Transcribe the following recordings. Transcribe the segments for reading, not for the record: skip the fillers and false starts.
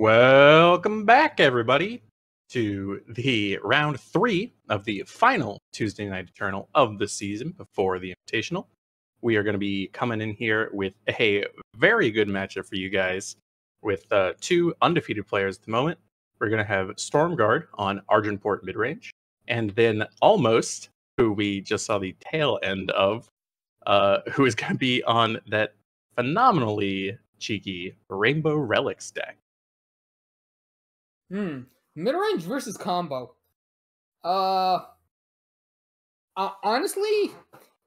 Welcome back, everybody, to the round 3 of the final Tuesday Night Eternal of the season before the Invitational. We are going to be coming in here with a very good matchup for you guys with two undefeated players at the moment. We're going to have Stormguard on Argenport midrange, and then Almost, who we just saw the tail end of, who is going to be on that phenomenally cheeky Rainbow Relics deck. Mid-range versus combo. Honestly,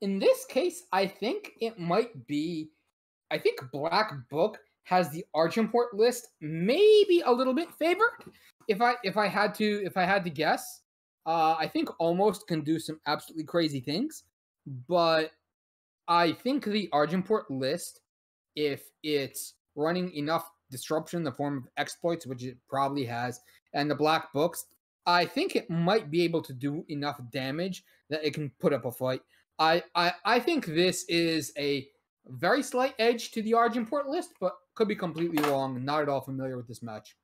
in this case, I think it might be. I think Black Book has the Argenport list maybe a little bit favored. If I had to guess, I think Almost can do some absolutely crazy things, but I think the Argenport list, if it's running enough disruption in the form of exploits, which it probably has, and the Black Books, I think it might be able to do enough damage that it can put up a fight. I think this is a very slight edge to the Argenport list, but could be completely wrong. Not at all familiar with this match.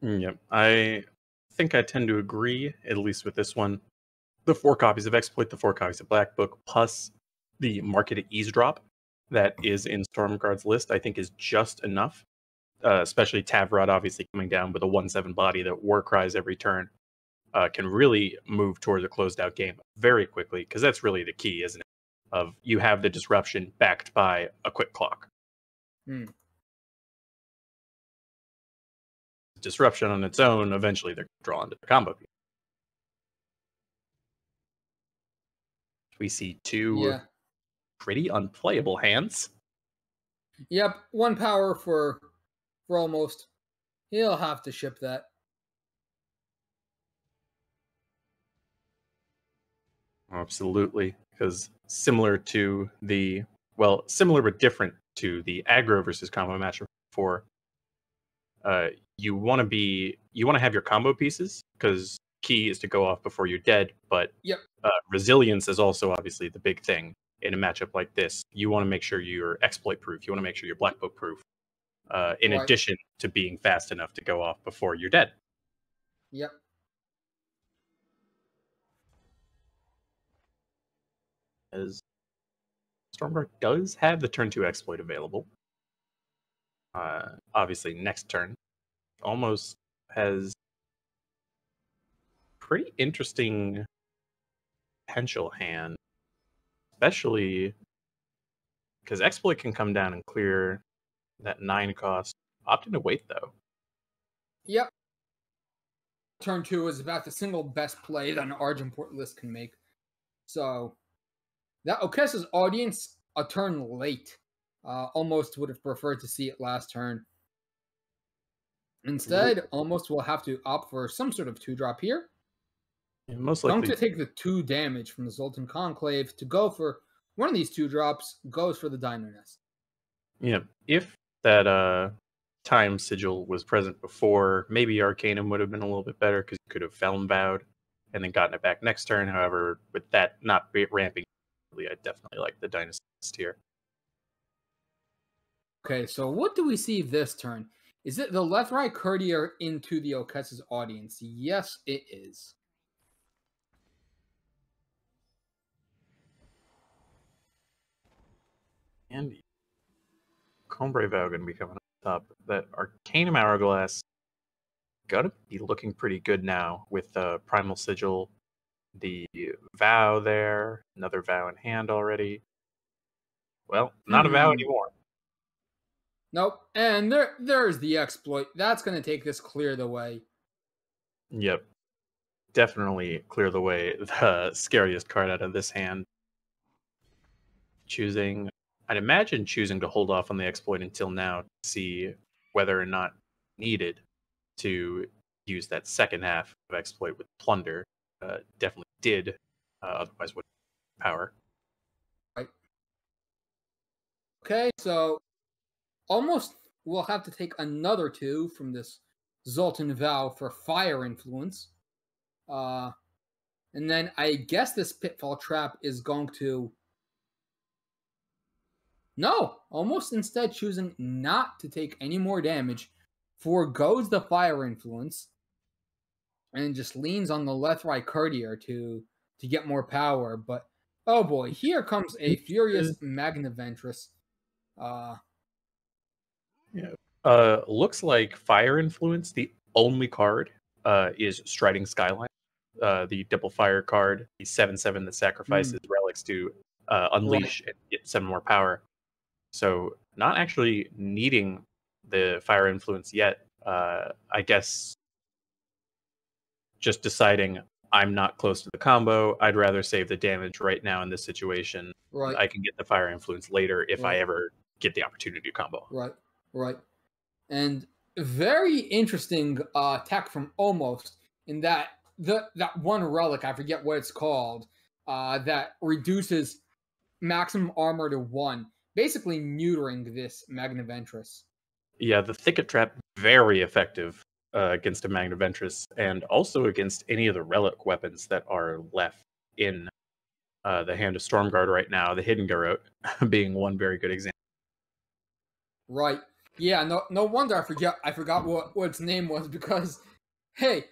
Yep, I think I tend to agree, at least with this one. The 4 copies of Exploit, the 4 copies of Black Book, plus the Market Eavesdrop that is in Stormguard's list, I think is just enough. Especially Tavrod obviously coming down with a 1/7 body that war cries every turn, can really move towards a closed out game very quickly, because that's really the key, isn't it? Of you have the disruption backed by a quick clock. Disruption on its own, eventually they're drawn to the combo. We see two pretty unplayable hands. Yep, 1 power for Almost. He'll have to ship that. Absolutely, because similar but different to the aggro versus combo matchup before, you want to have your combo pieces, because key is to go off before you're dead, but resilience is also obviously the big thing in a matchup like this. You want to make sure you're exploit proof, you want to make sure you're Black Book proof, in addition to being fast enough to go off before you're dead. Yep. As Stormguard does have the turn 2 exploit available. Obviously, next turn, Almost has pretty interesting potential hand, especially because exploit can come down and clear that 9 cost. Opting to wait, though. Yep. Turn 2 is about the single best play that an Argenport list can make. So that Okessa's audience a turn late. Almost would have preferred to see it last turn. Instead, Almost will have to opt for some sort of 2-drop here. Most likely going to take the 2 damage from the Zoltan Conclave to go for one of these 2 drops, goes for the Dino Nest. Yeah, if that time sigil was present before, maybe Arcanum would have been a little bit better, because you could have Felon Vowed and then gotten it back next turn. However, with that not ramping, I definitely like the Dino Nest here. Okay, so what do we see this turn? Is it the left-right courtier into the Okessa's audience? Yes, it is. And Combre Vow going to be coming up top. That Arcanum Hourglass gonna be looking pretty good now with Primal Sigil, the Vow there, another Vow in hand already. Well, not a Vow anymore. Nope, and there's the exploit. That's going to take this clear the way. Yep, definitely clear the way. The scariest card out of this hand. I'd imagine choosing to hold off on the exploit until now to see whether or not needed to use that second half of exploit with Plunder. Definitely did, otherwise would power. Right. Okay, so Almost will have to take another 2 from this Zoltan Vow for fire influence. And then I guess this Pitfall Trap is going to... No! Almost instead choosing not to take any more damage forgoes the fire influence and just leans on the left-right courtier to get more power. But oh boy, here comes a furious Magnaventress. Yeah. Looks like Fire Influence, the only card, is Striding Skyline. The double fire card, the 7/7 that sacrifices relics to unleash and get 7 more power. So not actually needing the Fire Influence yet. I guess just deciding I'm not close to the combo. I'd rather save the damage right now in this situation. Right. I can get the Fire Influence later if I Right. ever get the opportunity to combo. Right. And very interesting attack from Almost in that that one relic, I forget what it's called, that reduces maximum armor to 1, basically neutering this Magnaventress. Yeah, the Thicket Trap, very effective against a Magnaventress, and also against any of the relic weapons that are left in the hand of Stormguard right now, the Hidden Garrote being one very good example. Right. Yeah, no wonder I forgot what its name was, because hey,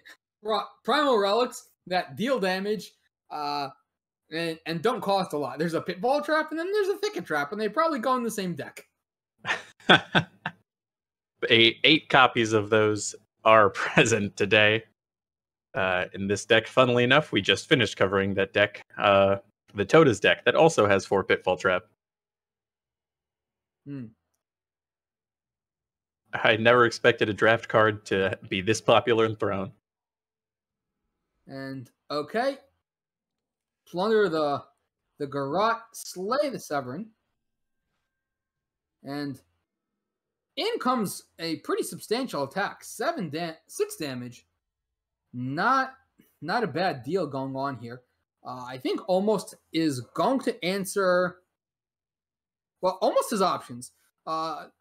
primal relics that deal damage and don't cost a lot. There's a Pitfall Trap and then there's a Thicket Trap, and they probably go in the same deck. 8 copies of those are present today in this deck. Funnily enough, we just finished covering that deck, the Tota's deck, that also has 4 Pitfall Trap. I never expected a draft card to be this popular in Throne. And okay, plunder the Garrote, slay the Severin, and in comes a pretty substantial attack. 6 damage. Not a bad deal going on here. I think Almost is going to answer. Well, Almost has options.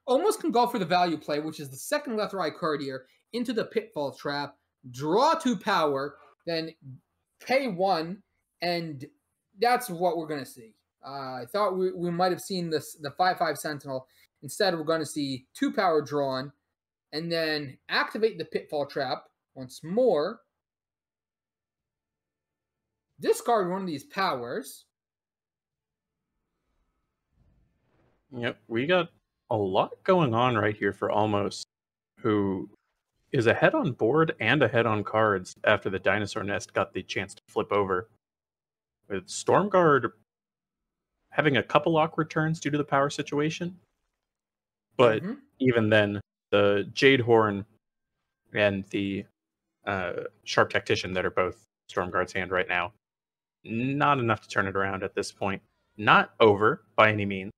Almost can go for the value play, which is the second left-right courtier into the Pitfall Trap, draw 2 power, then pay 1, and that's what we're going to see. I thought we might have seen the 5/5 Sentinel. Instead, we're going to see 2 power drawn, and then activate the Pitfall Trap once more. Discard one of these powers. Yep, we got a lot going on right here for Almost, who is ahead on board and ahead on cards after the Dinosaur Nest got the chance to flip over. With Stormguard having a couple awkward turns due to the power situation. But even then, the Jade Horn and the Sharp Tactician that are both Stormguard's hand right now, not enough to turn it around at this point. Not over by any means,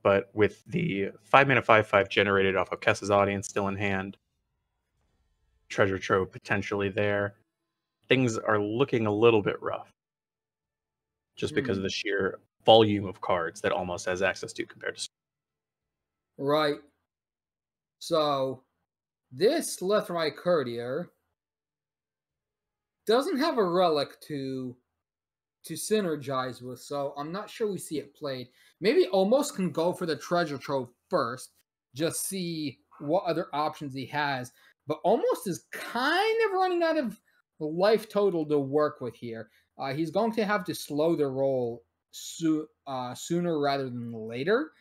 but with the 5-mana 5/5 generated off of Kessa's Audience still in hand, Treasure Trove potentially there, things are looking a little bit rough. Just because of the sheer volume of cards that Almost has access to compared to. Right. So, this left-right courtier doesn't have a relic to synergize with, so I'm not sure we see it played. Maybe Almost can go for the Treasure Trove first, just see what other options he has. But Almost is kind of running out of life total to work with here. He's going to have to slow the roll sooner rather than later.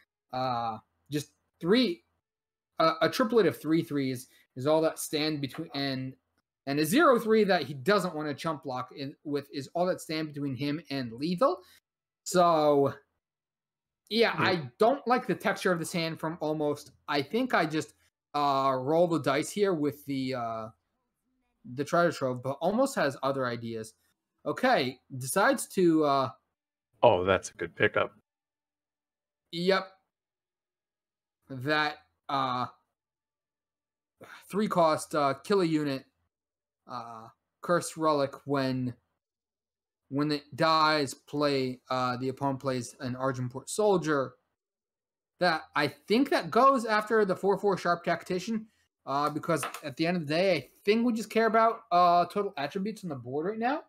Just a triplet of 3/3s is all that stand between, and a 0/3 that he doesn't want to chump block with is all that stand between him and lethal. So, yeah, I don't like the texture of this hand from Almost. I think I just roll the dice here with the Treasure Trove, but Almost has other ideas. Okay, decides to... oh, that's a good pickup. Yep. That 3-cost kill a unit cursed relic when it dies, the opponent plays an Argenport Soldier. That I think that goes after the 4/4 Sharp Tactician, because at the end of the day, I think we just care about total attributes on the board right now.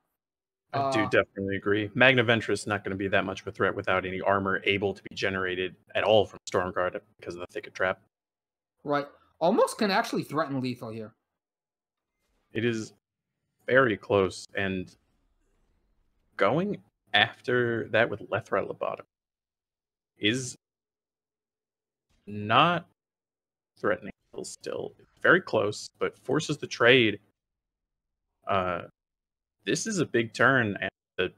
I do definitely agree. Magnaventress is not going to be that much of a threat without any armor able to be generated at all from Stormguard because of the Thicket Trap. Right. Almost can actually threaten lethal here. It is very close, and going after that with Lethra at the bottom is not threatening still. Very close, but forces the trade. This is a big turn, and the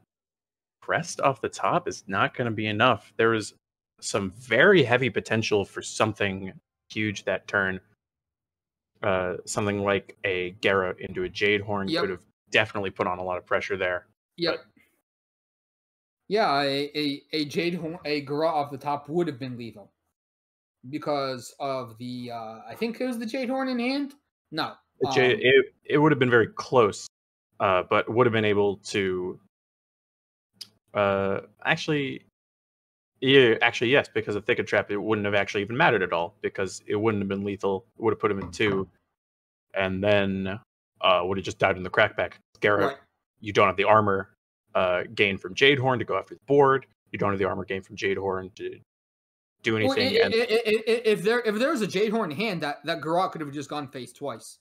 crest off the top is not going to be enough. There is some very heavy potential for something huge that turn. Something like a Gera into a Jadehorn could have definitely put on a lot of pressure there. Yep. But... yeah, a Jadehorn, a Gera off the top would have been lethal because of the. I think it was the Jadehorn in hand. No, it would have been very close, but would have been able to. Actually, yes, because of Thicket Trap, it wouldn't have actually even mattered at all because it wouldn't have been lethal. It would have put him in 2, and then would have just died in the crackback. Gera, right. You don't have the armor gain from Jadehorn to go after the board. You don't have the armor gain from Jadehorn to do anything. Well, if there was a Jadehorn in hand, that Garrote could have just gone face twice.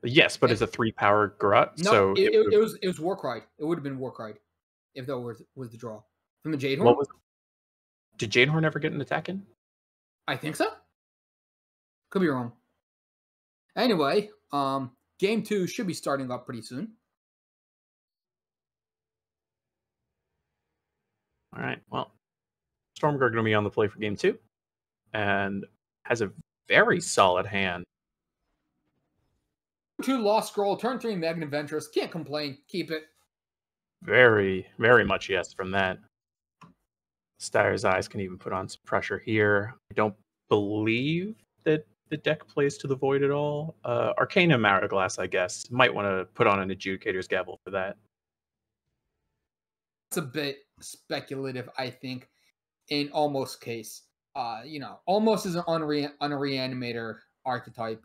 Yes, but it's a 3-power Garrote. No, so it was Warcry. It would have been Warcry if that was the draw from the Jadehorn. Did Jadehorn ever get an attack in? I think so. Could be wrong. Anyway, game 2 should be starting up pretty soon. All right. Well, Stormguard going to be on the play for game 2, and has a very solid hand. 2 Lost Scroll, turn 3 Magniventress. Can't complain. Keep it. Very, very much yes from that. Styre's Eyes can even put on some pressure here. I don't believe that the deck plays to the void at all. Arcanum Hourglass, I guess. Might want to put on an Adjudicator's Gavel for that. It's a bit speculative, I think, in Almost case. Almost is an unreanimator archetype.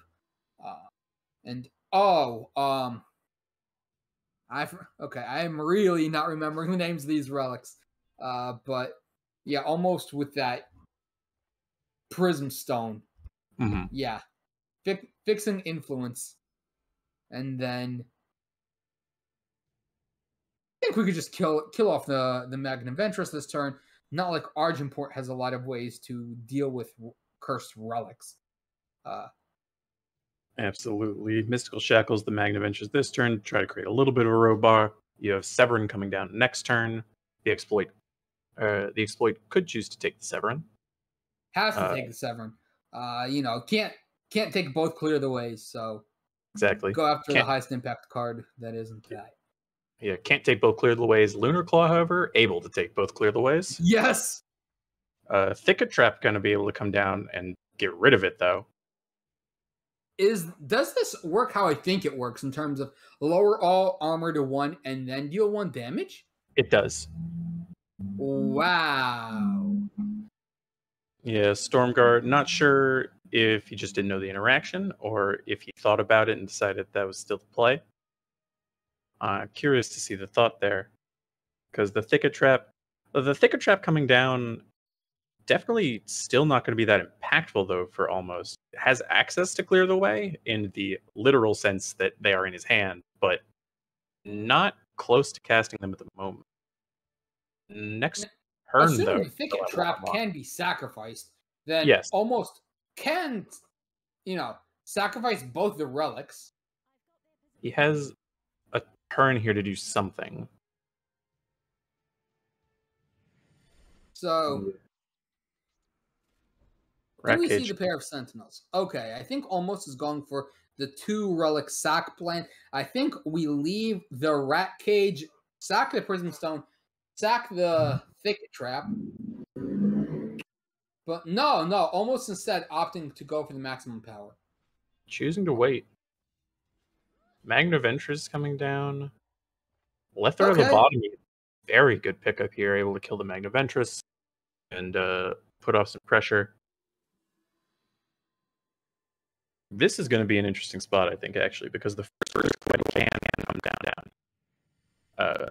I'm really not remembering the names of these relics. But yeah, Almost with that Prism Stone. Mm-hmm. Yeah. Fixing Influence. And then I think we could just kill off the Magniventress this turn. Not like Argenport has a lot of ways to deal with cursed relics. Absolutely. Mystical Shackles, the Magniventress this turn. Try to create a little bit of a roadblock. You have Severin coming down next turn. The exploit could choose to take the Severin. Has to take the Severin. Can't take both Clear the Ways, so exactly. Go after the highest impact card that isn't that. Yeah, can't take both Clear the Ways. Lunar Claw, however, able to take both Clear the Ways. Yes. Thicket Trap going to be able to come down and get rid of it, though. Does this work how I think it works in terms of lower all armor to 1 and then deal 1 damage? It does. Wow. Yeah, Stormguard, not sure if he just didn't know the interaction or if he thought about it and decided that was still the play. Curious to see the thought there. Because the Thicket Trap coming down, definitely still not going to be that impactful, though, for Almost. It has access to Clear the Way in the literal sense that they are in his hand, but not close to casting them at the moment. Next turn, assuming though, the Thicket Trap can be sacrificed, then yes. Almost can, sacrifice both the relics. He has a turn here to do something. So, do we see the pair of Sentinels? Okay, I think Almost is going for the 2 relic sack plan. I think we leave the Rat Cage, sack the Prism Stone, sack the Thicket Trap. But no, Almost instead opting to go for the maximum power. Choosing to wait. Magniventress coming down. Lethra at the bottom. Very good pickup here, able to kill the Magniventress and put off some pressure. This is going to be an interesting spot, I think, actually, because the first can come down.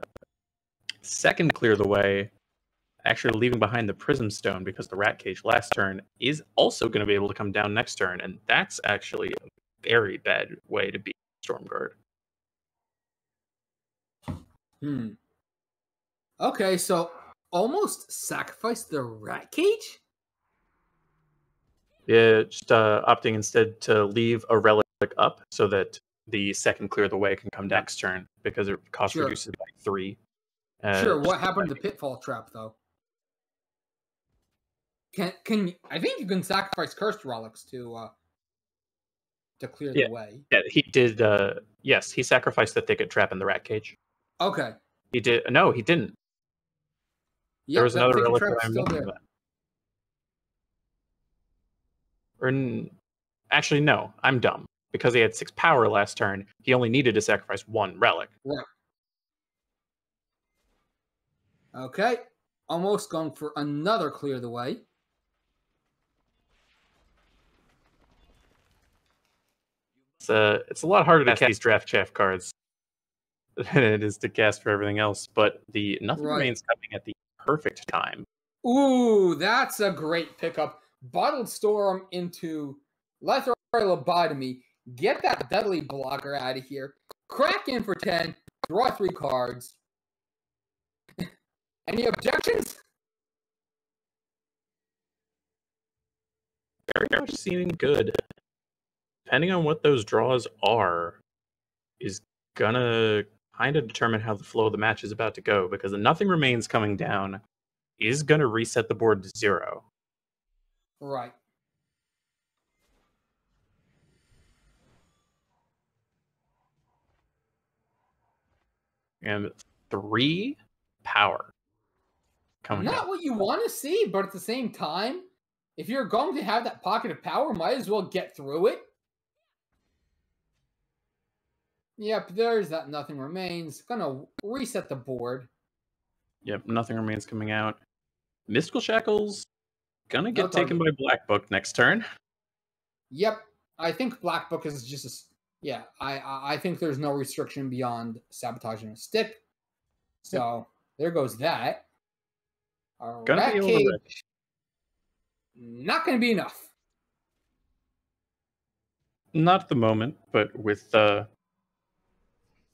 Second Clear the Way actually leaving behind the Prism Stone because the Rat Cage last turn is also going to be able to come down next turn, and that's actually a very bad way to beat Stormguard. Okay, so almost sacrifice the Rat Cage? Yeah, just opting instead to leave a relic up so that the second Clear the Way can come next turn because it cost reduces by 3. Sure, what happened to Pitfall Trap, though? Can I think you can sacrifice Cursed Relics to clear the way. Yeah, he did. Yes, he sacrificed the Thicket Trap in the Rat Cage. Okay. He did. No, he didn't. Yep, there was another relic that Trap's I'm still missing. there. Actually, no, I'm dumb. Because he had 6 power last turn, he only needed to sacrifice 1 relic. Right. Okay. Almost going for another Clear the Way. It's a lot harder to cast these draft chaff cards than it is to cast for everything else, but the Nothing Remains coming at the perfect time. Ooh, that's a great pickup. Bottled Storm into Lethal Lobotomy. Get that Deadly Blocker out of here. Crack in for 10. Draw 3 cards. Any objections? Very much seeming good. Depending on what those draws are, is gonna kind of determine how the flow of the match is about to go, because the Nothing Remains coming down is gonna reset the board to 0. Right. And 3 power coming Not down. what you want to see, but at the same time, if you're going to have that pocket of power, might as well get through it. Yep, there's that Nothing Remains. Gonna reset the board. Yep, Nothing Remains coming out. Mystical Shackles gonna get taken by Black Book next turn. Yep, I think Black Book is just a... Yeah, I think there's no restriction beyond sabotaging a stick. So, there goes that. Rat Cage, not going to be enough. Not at the moment, but with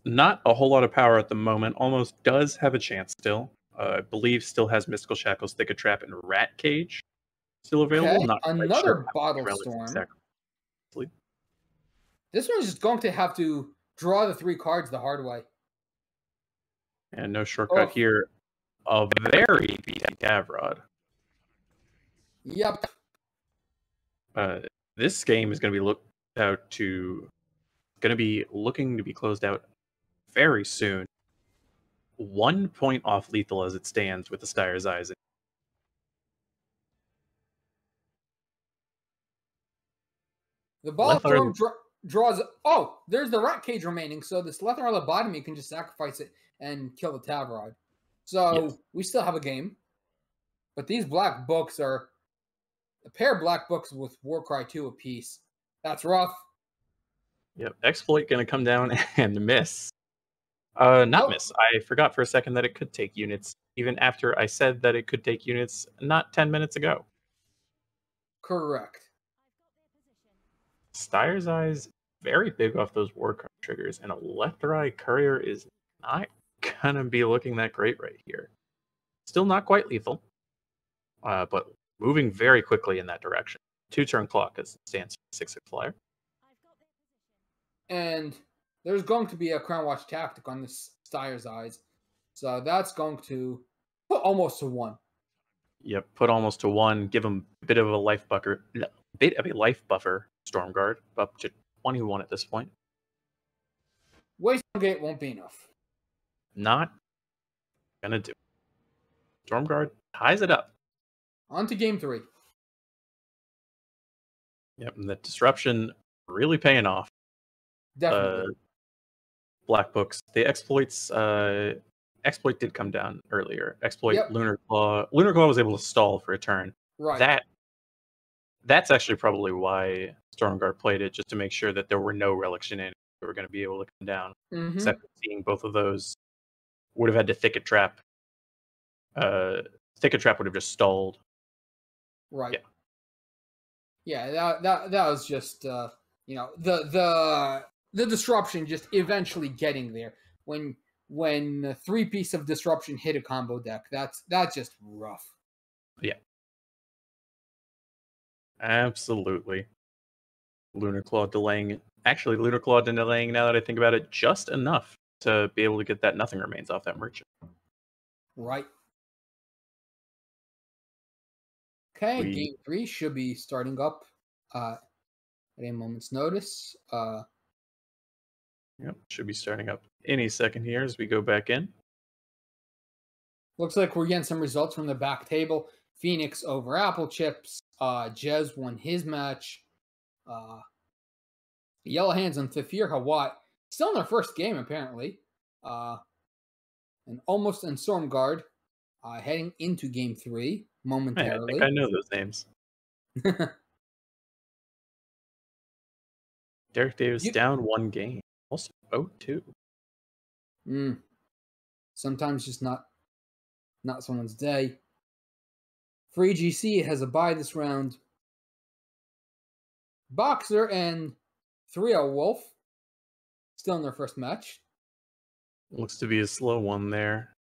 not a whole lot of power at the moment, almost does have a chance still. I believe still has Mystical Shackles, Thicket Trap, and Rat Cage still available. Okay, Not another Bottle Storm. This one's just going to have to draw the 3 cards the hard way. And no shortcut here. A very beefy Gavrod. Yep. This game is going to be looking to be closed out very soon. 1 point off lethal as it stands with the Styre's Eyes. The Ball Storm draws... Oh, there's the Rat Cage remaining, so this Lethal Lobotomy can just sacrifice it and kill the Tavrod. So, we still have a game. But these Black Books are... A pair of Black Books with Warcry 2 apiece. That's rough. Yep, Exploit going to come down and miss. Miss. I forgot for a second that it could take units, even after I said that it could take units not 10 minutes ago. Correct. Styre's Eyes, very big off those war card triggers, and a Lethal Eye Courier is not going to be looking that great right here. Still not quite lethal, but moving very quickly in that direction. 2-turn clock as it stands for 6-6 flyer. And there's going to be a Crown Watch tactic on this Styre's Eyes. So that's going to put almost to 1. Yep, put almost to 1. Give him a bit of a life buffer. Stormguard, up to 21 at this point. Waste Gate won't be enough. Not gonna do. Stormguard ties it up. On to game 3. Yep, and the disruption really paying off. Definitely. Black Books. The exploits. Exploit did come down earlier. Exploit Lunar Claw. Lunar Claw was able to stall for a turn. Right. That's actually probably why Stormguard played it, just to make sure that there were no relics shenanigans that were going to be able to come down. Except seeing both of those, would have had to Thicket Trap Thicket Trap would have just stalled. Right. Yeah, that was just the disruption just eventually getting there. When the 3-piece of disruption hit a combo deck, that's just rough. Yeah. Absolutely. Lunar Claw delaying it. Actually, Lunar Claw delaying, now that I think about it, just enough to be able to get that Nothing Remains off that merchant. Right. Okay, game 3 should be starting up at a moment's notice. Yep, should be starting up any second here as we go back in. Looks like we're getting some results from the back table. Phoenix over Apple Chips. Jez won his match. Yellow Hands and Thafir Hawat still in their first game, apparently. And Almost and Stormguard heading into game 3 momentarily. Hey, I think I know those names. Derek Davis down 1 game. Also 0-2. Sometimes just not someone's day. Free GC has a bye this round. Boxer and 3-0 Wolf still in their first match. Looks to be a slow one there.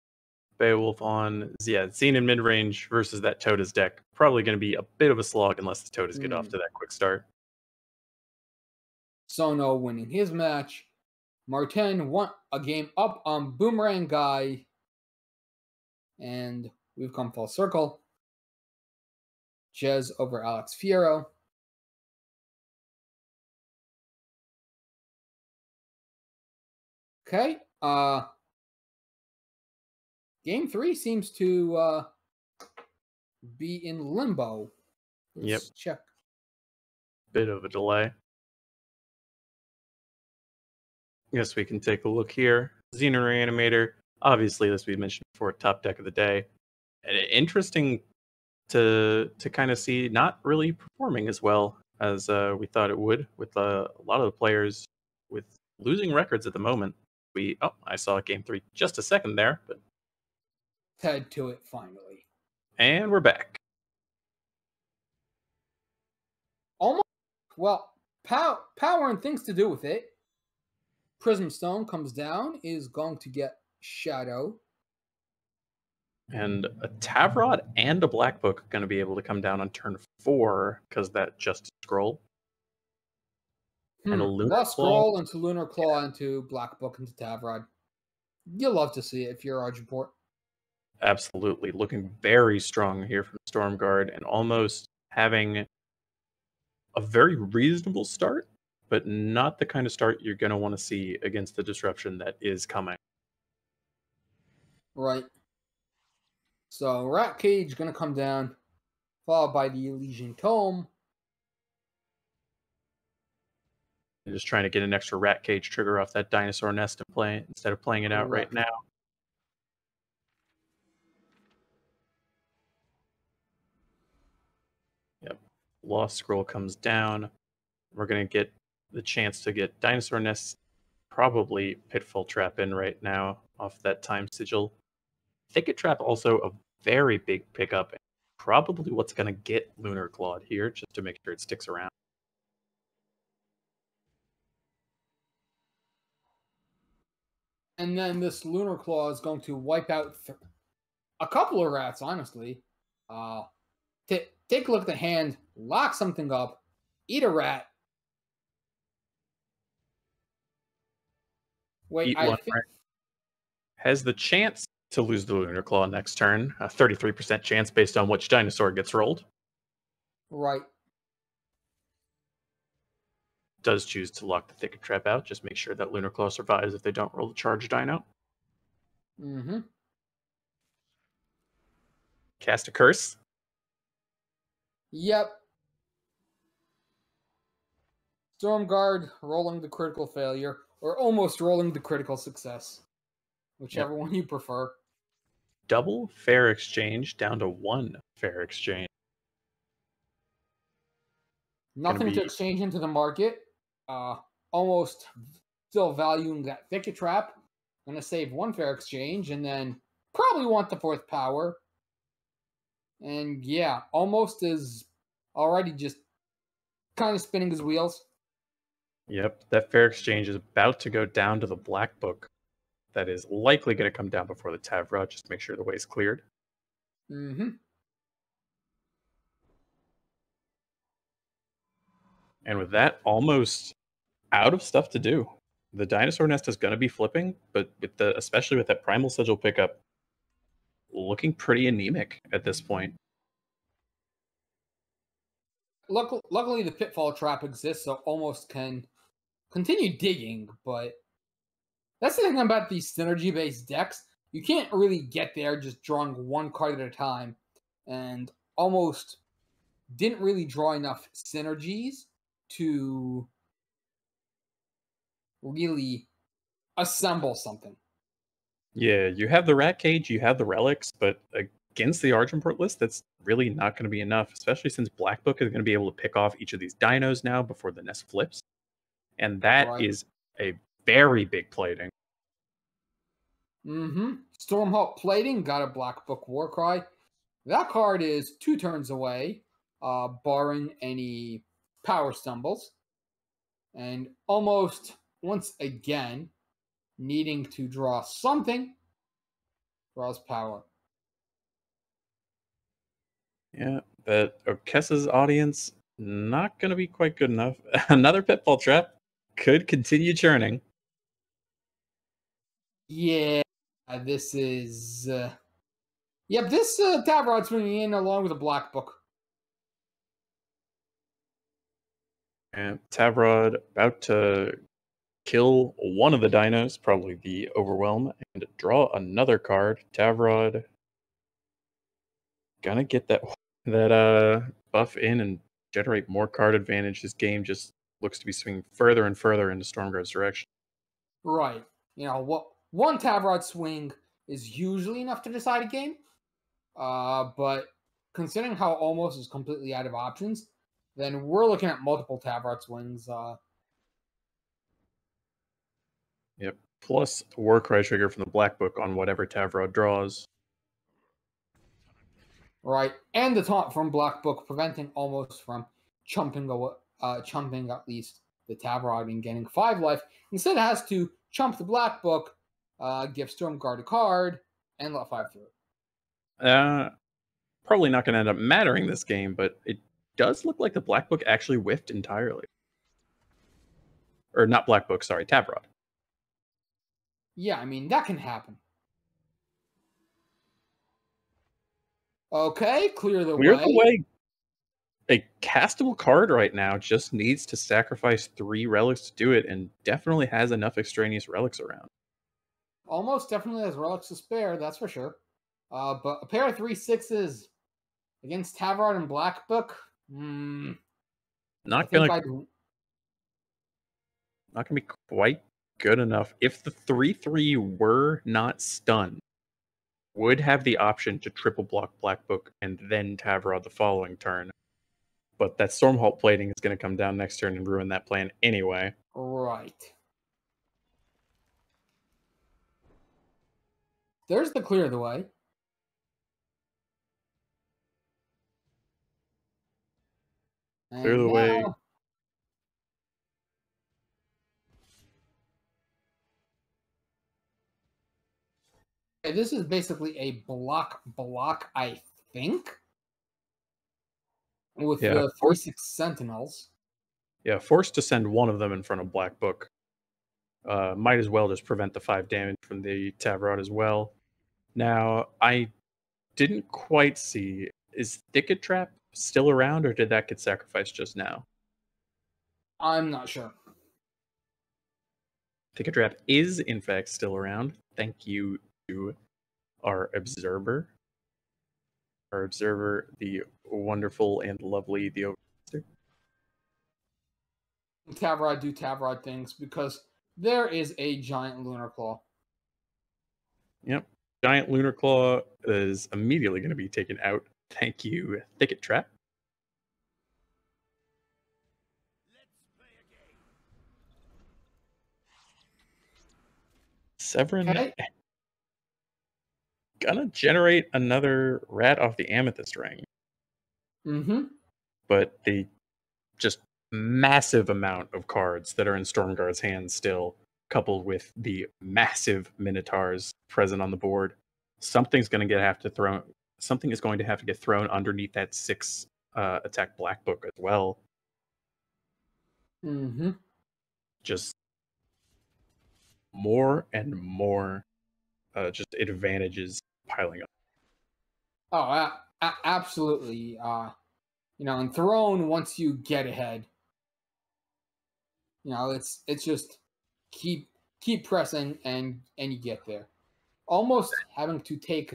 Beowulf on, Xenon mid-range versus that Tota's deck. Probably going to be a bit of a slog unless the Totas get off to that quick start. Sono winning his match. Martin won a game up on Boomerang Guy. And we've come full circle. Jez over Alex Fiero. Okay. Game 3 seems to be in limbo. Let's check. Bit of a delay. Guess we can take a look here. Xenon Reanimator, obviously, as we mentioned before, top deck of the day. And interesting to kind of see not really performing as well as we thought it would, with a lot of the players with losing records at the moment. I saw game 3 just a second there, but head to it finally. And we're back. Almost, well, power and things to do with it. Prism Stone comes down, is going to get Shadow. And a Tavrod and a Black Book are going to be able to come down on turn 4 because that just scroll. And a Lunar Scroll into Lunar Claw into Black Book into Tavrod. You'll love to see it if you're Argentport. Absolutely. Looking very strong here from Stormguard and almost having a very reasonable start, but not the kind of start you're going to want to see against the disruption that is coming. Right. So Rat Cage going to come down, followed by the Elysian Tome. I'm just trying to get an extra Rat Cage trigger off that Dinosaur Nest and play it instead of playing it out right now. Yep. Lost Scroll comes down. We're going to get the chance to get Dinosaur Nest, probably Pitfall Trap in right now off that Time Sigil. Thicket Trap also a very big pickup, and probably what's going to get Lunar Clawed here, just to make sure it sticks around. And then this Lunar Claw is going to wipe out a couple of rats, honestly. Take a look at the hand, lock something up, eat a rat. Wait, I think... Right. Has the chance to lose the Lunar Claw next turn. A 33% chance based on which dinosaur gets rolled. Right. Does choose to lock the Thicket Trap out. Just make sure that Lunar Claw survives if they don't roll the charge dino. Mm-hmm. Cast a Curse. Yep. Stormguard rolling the critical failure, or almost rolling the critical success. Whichever one you prefer. Double fair exchange down to 1 fair exchange. Nothing to exchange into the market. Almost still valuing that Thicket Trap. Gonna save 1 fair exchange and then probably want the 4th power. And yeah, almost is already just kind of spinning his wheels. Yep, that fair exchange is about to go down to the black book. That is likely going to come down before the Tavra, just to make sure the way is cleared. Mm-hmm. And with that, almost out of stuff to do. The dinosaur nest is going to be flipping, but especially with that primal sigil pickup, looking pretty anemic at this point. Luckily, the pitfall trap exists, so almost can continue digging. But that's the thing about these synergy-based decks. You can't really get there just drawing one card at a time, and almost didn't really draw enough synergies to really assemble something. Yeah, you have the rat cage, you have the relics, but against the Argenport list, that's really not going to be enough, especially since Black Book is going to be able to pick off each of these dinos now before the nest flips. And that Right. is a very big plating. Mm-hmm. Stormhawk Plating got a Black Book Warcry. That card is 2 turns away, barring any power stumbles. And almost once again, needing to draw something, draws power. Yeah, but Okessa's audience, not going to be quite good enough. Another pitfall trap could continue churning. Yeah, this is... yep, this Tavrod's swinging in along with a Black Book. And Tavrod about to kill one of the dinos, probably the Overwhelm, and draw another card. Tavrod gonna get that buff in and generate more card advantage. This game just looks to be swinging further and further into Stormguard's direction. Right. You know, what one Tavrod swing is usually enough to decide a game. But considering how almost is completely out of options, then we're looking at multiple Tavrod swings. Yep. Plus Warcry trigger from the Black Book on whatever Tavrod draws. Right, and the taunt from Black Book preventing almost from chumping at least the Tavrod and getting 5 life. Instead, it has to chump the Black Book, give Stormguard a card, and let 5 through. Probably not going to end up mattering this game, but it does look like the Black Book actually whiffed entirely. Or not Black Book, sorry, Tavrod. Yeah, I mean, that can happen. Okay, clear the way. A castable card right now just needs to sacrifice 3 relics to do it, and definitely has enough extraneous relics around. Almost definitely has relics to spare, that's for sure. But a pair of 3/6s against Tavrod and Black Book, Not gonna be quite good enough. If the 3/3 were not stunned, would have the option to triple block Black Book and then Tavrod the following turn. But that Stormhawk plating is going to come down next turn and ruin that plan anyway. Right. There's the clear the way. Clear the way. This is basically a block, I think. With the 3/6 Sentinels. Yeah, forced to send one of them in front of Black Book. Might as well just prevent the 5 damage from the Tavrod as well. Now, I didn't quite see, is Thicket Trap still around, or did that get sacrificed just now? I'm not sure. Thicket Trap is, in fact, still around. Thank you to our observer. Our observer, the wonderful and lovely, the Overmaster. Tavrod do Tavrod things because there is a giant Lunar Claw. Yep. Giant Lunar Claw is immediately going to be taken out. Thank you, Thicket Trap. Severin. Okay. gonna generate another rat off the amethyst ring. Mm-hmm. But the just massive amount of cards that are in Stormguard's hands still, coupled with the massive Minotaurs present on the board, something is going to have to get thrown underneath that 6 attack black book as well. Mm-hmm. Just more and more just advantages piling up. Oh, absolutely. And Throne, once you get ahead, it's just keep pressing and you get there. Almost having to take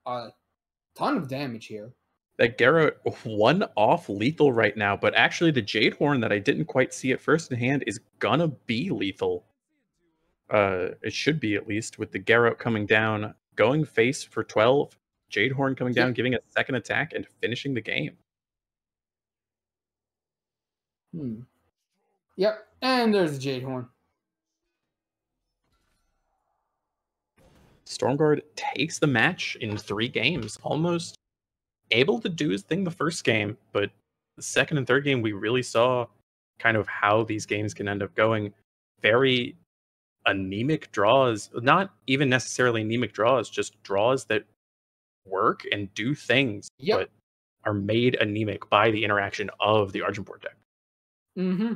a ton of damage here. That Garrett one off lethal right now, but actually the Jade Horn that I didn't quite see at first in hand is gonna be lethal. It should be, at least, with the Garrett coming down, going face for 12, Jade Horn coming down, giving a second attack, and finishing the game. Yep, and there's the Jade Horn. Stormguard takes the match in 3 games, almost able to do his thing the first game, but the second and third game, we really saw kind of how these games can end up going. Very anemic draws, not even necessarily anemic draws, just draws that work and do things, but are made anemic by the interaction of the Argenport deck. Mm-hmm.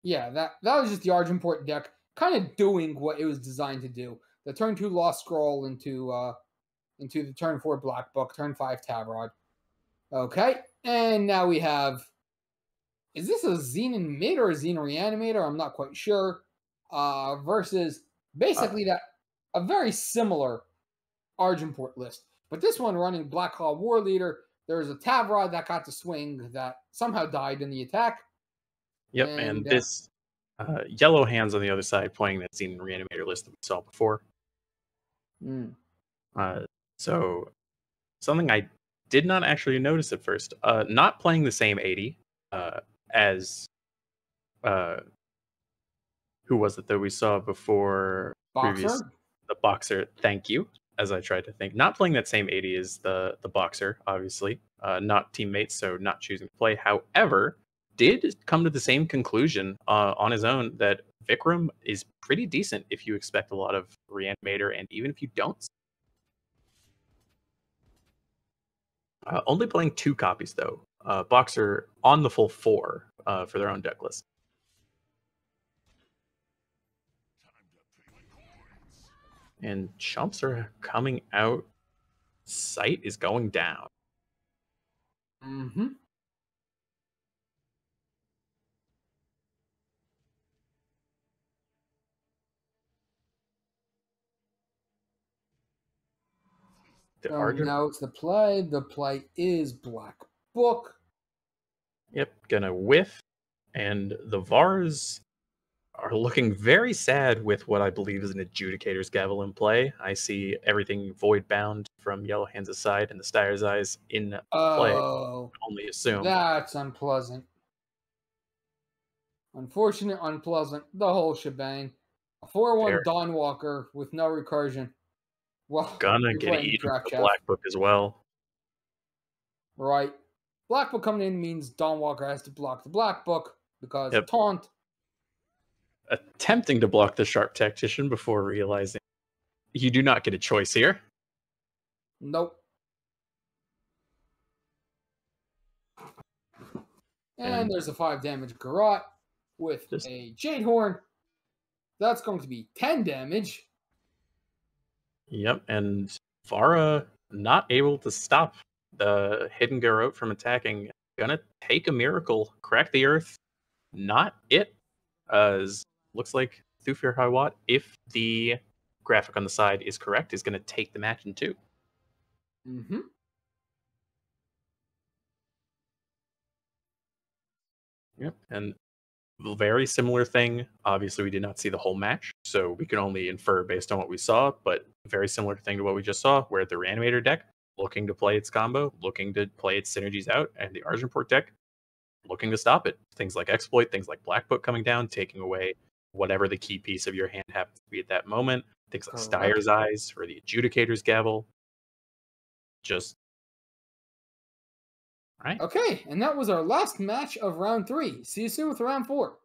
Yeah, that was just the Argenport deck kind of doing what it was designed to do. The turn 2 Lost Scroll into the turn 4 Black Book, turn 5 Tavrod. Okay, and now we have. Is this a Xenon Mid or a Xenon Reanimator? I'm not quite sure. Versus basically a very similar Argenport list, but this one running Black Claw War Leader. There's a Tavrod that got to swing that somehow died in the attack. Yep, and this Yellow Hands on the other side playing that Xenon Reanimator list that we saw before. So something I did not actually notice at first, not playing the same 80 as who was it that we saw before? Boxer? The Boxer, thank you. As I tried to think, not playing that same 80 as the Boxer, obviously, not teammates, so not choosing to play. However, did come to the same conclusion on his own that Vikram is pretty decent if you expect a lot of Reanimator, and even if you don't. Only playing 2 copies, though. Boxer on the full 4 for their own deck list. And chumps are coming out. Sight is going down. Mm-hmm. Now it's the play. The play is Black Book. Yep, gonna whiff. And the Vars are looking very sad with what I believe is an Adjudicator's Gavel in play. I see everything void bound from Yellow Hands' side and the Styre's Eyes in play. Only assume. That's unpleasant. Unfortunate, unpleasant, the whole shebang. A 4/1 Dawnwalker with no recursion. Well, gonna get eaten with the Black Book as well. Right. Black Book coming in means Dawnwalker has to block the Black Book because taunt. Attempting to block the Sharp Tactician before realizing you do not get a choice here. Nope. And there's a 5 damage Garrote with a Jade Horn. That's going to be 10 damage. Yep, and Vara not able to stop the hidden Garrote from attacking. Gonna take a miracle, crack the earth. Not it. Looks like Thufir Highwatt, if the graphic on the side is correct, is going to take the match in 2. Mm-hmm. Yep, and very similar thing. Obviously, we did not see the whole match, so we can only infer based on what we saw, but very similar thing to what we just saw, where the Reanimator deck looking to play its combo, looking to play its synergies out, and the Argenport deck looking to stop it. Things like Exploit, things like Black Book coming down, taking away whatever the key piece of your hand happens to be at that moment, Things like Correct. Steyer's Eyes or the Adjudicator's Gavel. Just right. Okay, and that was our last match of round 3. See you soon with round 4.